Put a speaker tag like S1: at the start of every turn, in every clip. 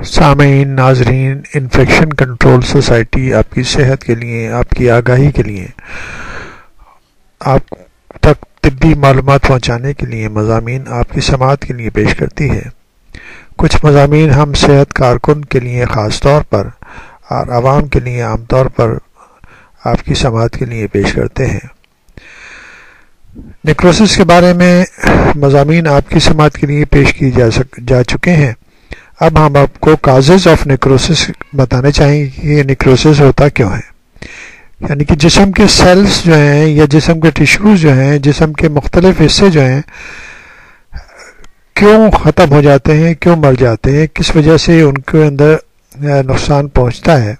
S1: سامعین، ناظرین، infection control society آپ کی صحت کے لیے، آپ کی آگاہی کے لیے، آپ تک طبی معلومات پہنچانے کے لیے مضامین آپ کی سماعت کے لیے پیش کرتی ہے۔ کچھ مضامین ہم صحت کارکن کے لیے خاص طور پر اور عوام کے لیے عام طور پر آپ کی سماعت کے لیے پیش کرتے ہیں۔ نیکروسس کے بارے میں مضامین آپ کی سماعت کے لیے پیش کی جا چکے ہیں۔ اب ہم آپ کو کازز آف نیکروسس بتانے چاہیں گے کہ یہ نیکروسس ہوتا کیوں ہے، یعنی کہ جسم کے سیلز جو ہیں یا جسم کے ٹیشوز جو ہیں، جسم کے مختلف حصے جو ہیں کیوں ختم ہو جاتے ہیں، کیوں مر جاتے ہیں، کس وجہ سے ان کے اندر نقصان پہنچتا ہے،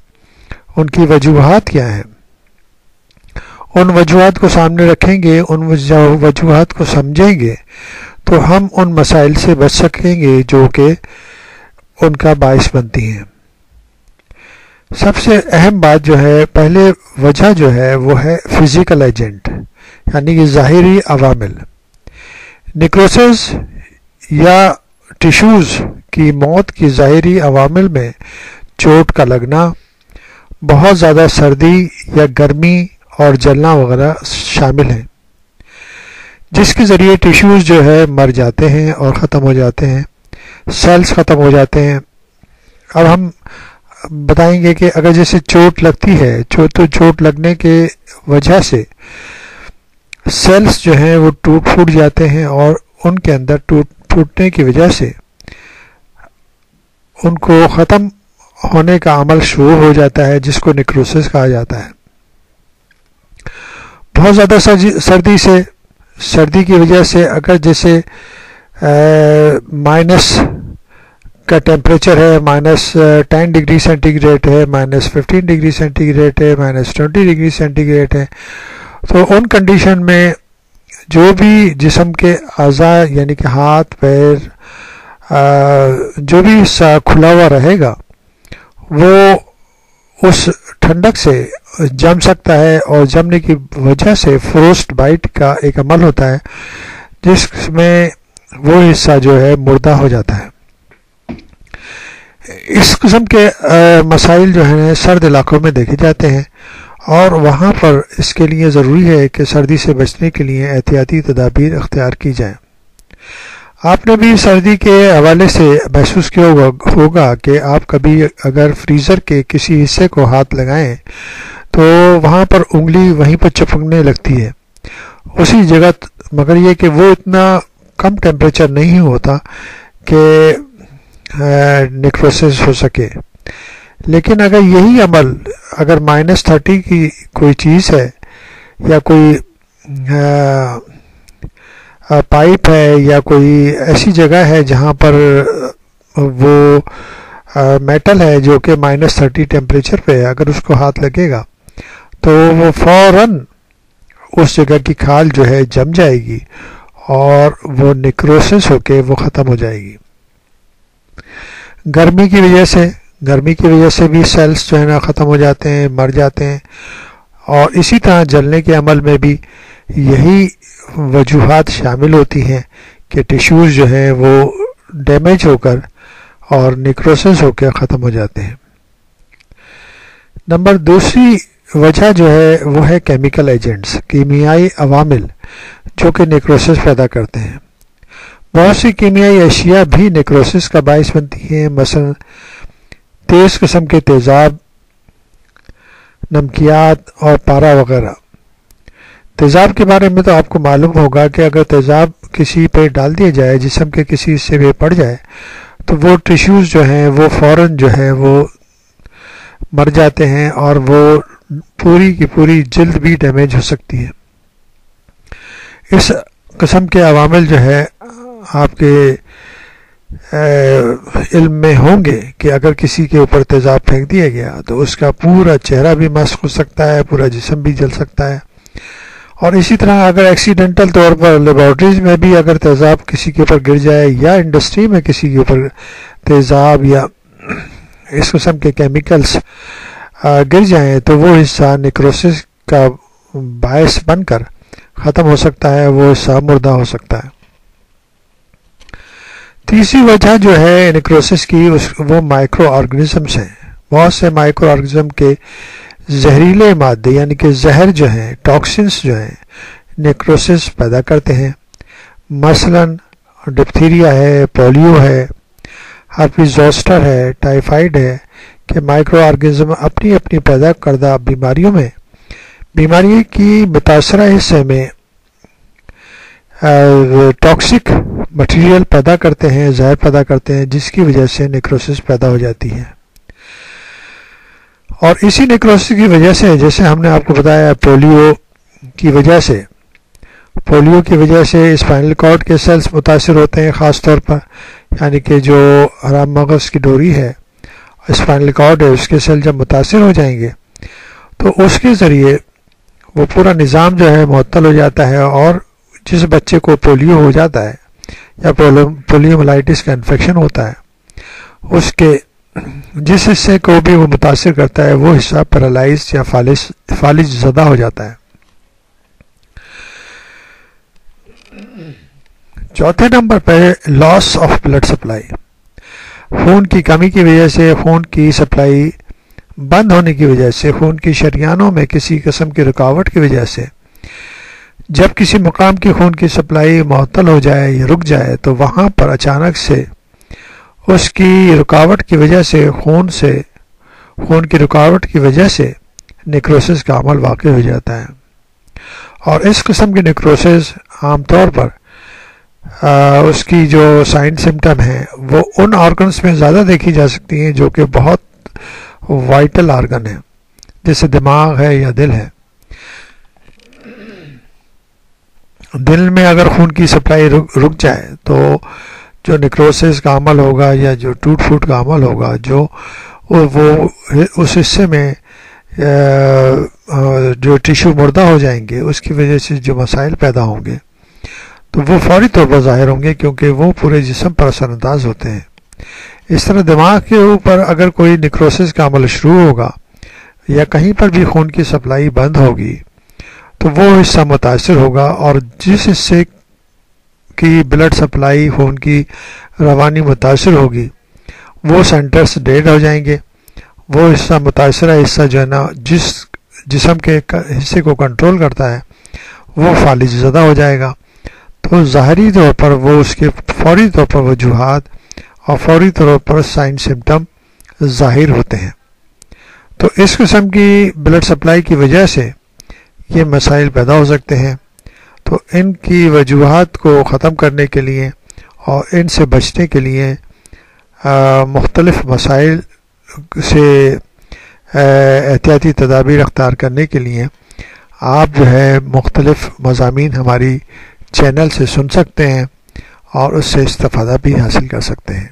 S1: ان کی وجوہات کیا ہیں۔ ان وجوہات کو سامنے رکھیں گے، ان وجوہات کو سمجھیں گے تو ہم ان مسائل سے بچ سکیں گے جو کہ ان کا باعث بنتی ہیں۔ سب سے اہم بات جو ہے، پہلے وجہ جو ہے وہ ہے فزیکل ایجنٹ، یعنی کہ ظاہری عوامل۔ نیکروسس یا ٹیشوز کی موت کی ظاہری عوامل میں چوٹ کا لگنا، بہت زیادہ سردی یا گرمی اور جلنا وغیرہ شامل ہیں، جس کے ذریعے ٹیشوز جو ہے مر جاتے ہیں اور ختم ہو جاتے ہیں، سیلز ختم ہو جاتے ہیں۔ اب ہم بتائیں گے کہ اگر جیسے چوٹ لگتی ہے تو چوٹ لگنے کے وجہ سے سیلز جو ہیں وہ پھوٹ جاتے ہیں اور ان کے اندر ٹوٹنے کی وجہ سے ان کو ختم ہونے کا عمل شروع ہو جاتا ہے، جس کو نیکروسس کہا جاتا ہے۔ بہت زیادہ سردی کی وجہ سے اگر جیسے مائنس کا ٹیمپریچر ہے، -10 ڈگری سینٹی گریڈ ہے، -15 ڈگری سینٹی گریڈ ہے، -20 ڈگری سینٹی گریڈ ہے، تو ان کنڈیشن میں جو بھی جسم کے اعضاء یعنی کہ ہاتھ پیر جو بھی حصہ کھلا ہوا رہے گا وہ اس ٹھنڈک سے جم سکتا ہے، اور جمنے کی وجہ سے فروسٹ بائٹ کا ایک عمل ہوتا ہے جس میں وہ حصہ جو ہے مردہ ہو جاتا ہے۔ اس قسم کے مسائل جو ہیں سرد علاقوں میں دیکھے جاتے ہیں، اور وہاں پر اس کے لیے ضروری ہے کہ سردی سے بچنے کے لیے احتیاطی تدابیر اختیار کی جائیں۔ آپ نے بھی سردی کے حوالے سے محسوس کیا ہوگا کہ آپ کبھی اگر فریزر کے کسی حصے کو ہاتھ لگائیں تو وہاں پر انگلی وہیں پر چپکنے لگتی ہے اسی جگہ، مگر یہ کہ وہ اتنا کم ٹیمپریچر نہیں ہوتا کہ نیکروسس ہو سکے۔ لیکن اگر یہی عمل اگر -30 کی کوئی چیز ہے یا کوئی پائپ ہے یا کوئی ایسی جگہ ہے جہاں پر وہ میٹل ہے جو کہ -30 ٹیمپریچر پہ ہے، اگر اس کو ہاتھ لگے گا تو وہ فوراً اس جگہ کی کھال جو ہے جم جائے گی اور وہ نیکروسس ہو کے وہ ختم ہو جائے گی۔ گرمی کی وجہ سے بھی سیلز جو ہے نا ختم ہو جاتے ہیں، مر جاتے ہیں، اور اسی طرح جلنے کے عمل میں بھی یہی وجوہات شامل ہوتی ہیں کہ ٹیشوز جو ہیں وہ ڈیمیج ہو کر اور نیکروسس ہو کے ختم ہو جاتے ہیں۔ نمبر دوسری وجہ جو ہے وہ ہے کیمیکل ایجنٹس، کیمیائی عوامل جو کہ نیکروسس پیدا کرتے ہیں۔ بہت سی کیمیائی اشیاء بھی نیکروسس کا باعث بنتی ہیں، مثلا تیز قسم کے تیزاب، نمکیات اور پارا وغیرہ۔ تیزاب کے بارے میں تو آپ کو معلوم ہوگا کہ اگر تیزاب کسی پہ ڈال دیا جائے، جسم کے کسی حصے پہ پڑ جائے تو وہ ٹیشوز جو ہیں وہ فوراً جو ہے وہ مر جاتے ہیں اور وہ پوری کی پوری جلد بھی ڈیمیج ہو سکتی ہے۔ اس قسم کے عوامل جو ہے آپ کے علم میں ہوں گے کہ اگر کسی کے اوپر تیزاب پھینک دیا گیا تو اس کا پورا چہرہ بھی مسخ ہو سکتا ہے، پورا جسم بھی جل سکتا ہے، اور اسی طرح اگر ایکسیڈنٹل طور پر لیبارٹریز میں بھی اگر تیزاب کسی کے اوپر گر جائے یا انڈسٹری میں کسی کے اوپر تیزاب یا اس قسم کے کیمیکلز گر جائیں تو وہ حصہ نیکروسس کا باعث بن کر ختم ہو سکتا ہے، وہ حصہ مردہ ہو سکتا ہے۔ تیسری وجہ جو ہے نیکروسس کی وہ مائکرو آرگنزمس ہیں. بہت سے مائکرو آرگنزم کے زہریلے مادے یعنی کہ زہر جو ہیں، ٹاکسنس جو ہیں، نیکروسس پیدا کرتے ہیں. مثلاً ڈپتھیریا ہے، پولیو ہے، ہرپیز زوسٹر ہے، ٹائیفائڈ ہے کہ مائکرو آرگنزم اپنی اپنی پیدا کردہ بیماریوں میں بیماری کی متاثرہ حصے میں ٹاکسک مٹیریل پیدا کرتے ہیں، زہر پیدا کرتے ہیں، جس کی وجہ سے نیکروسس پیدا ہو جاتی ہے. اور اسی نیکروسس کی وجہ سے، جیسے ہم نے آپ کو بتایا، پولیو کی وجہ سے اسپائنل کارڈ کے سیلز متاثر ہوتے ہیں، خاص طور پر یعنی کہ جو حرام مغز کی ڈوری ہے، اسپائنل کارڈ ہے، اس کے سیل جب متاثر ہو جائیں گے تو اس کے ذریعے وہ پورا نظام جو ہے معطل ہو جاتا ہے، اور جس بچے کو پولیو ہو جاتا ہے یا پولیوملائٹس کا انفیکشن ہوتا ہے، اس کے جس حصے کو بھی وہ متاثر کرتا ہے وہ حصہ پیرالائز یا فالج زدہ ہو جاتا ہے. چوتھے نمبر پہ لاس آف بلڈ سپلائی. خون کی کمی کی وجہ سے، خون کی سپلائی بند ہونے کی وجہ سے، خون کی شریانوں میں کسی قسم کی رکاوٹ کی وجہ سے جب کسی مقام کی خون کی سپلائی معطل ہو جائے یا رک جائے تو وہاں پر اچانک سے اس کی رکاوٹ کی وجہ سے خون کی رکاوٹ کی وجہ سے نیکروسس کا عمل واقع ہو جاتا ہے. اور اس قسم کی نیکروسس عام طور پر اس کی جو سائن سمٹم ہیں وہ ان آرگنز میں زیادہ دیکھی جا سکتی ہیں جو کہ بہت وائٹل آرگن ہیں، جیسے دماغ ہے یا دل ہے. دل میں اگر خون کی سپلائی رک جائے تو جو نیکروسس کا عمل ہوگا یا جو ٹوٹ پھوٹ کا عمل ہوگا، جو وہ اس حصے میں جو ٹیشو مردہ ہو جائیں گے، اس کی وجہ سے جو مسائل پیدا ہوں گے تو وہ فوری طور پر ظاہر ہوں گے، کیونکہ وہ پورے جسم پر اثر انداز ہوتے ہیں. اس طرح دماغ کے اوپر اگر کوئی نیکروسس کا عمل شروع ہوگا یا کہیں پر بھی خون کی سپلائی بند ہوگی تو وہ حصہ متاثر ہوگا، اور جس حصے کی بلڈ سپلائی خون کی روانی متاثر ہوگی وہ سینٹرز ڈیڈ ہو جائیں گے. وہ حصہ متاثرہ حصہ جو ہے نا، جس جسم کے حصے کو کنٹرول کرتا ہے، وہ فالج زدہ ہو جائے گا. تو ظاہری طور پر وہ اس کے فوری طور پر وجوہات اور فوری طور پر سائن سمٹم ظاہر ہوتے ہیں. تو اس قسم کی بلڈ سپلائی کی وجہ سے یہ مسائل پیدا ہو سکتے ہیں. تو ان کی وجوہات کو ختم کرنے کے لیے اور ان سے بچنے کے لیے مختلف مسائل سے احتیاطی تدابیر اختیار کرنے کے لیے آپ جو ہے مختلف مضامین ہماری چینل سے سن سکتے ہیں اور اس سے استفادہ بھی حاصل کر سکتے ہیں.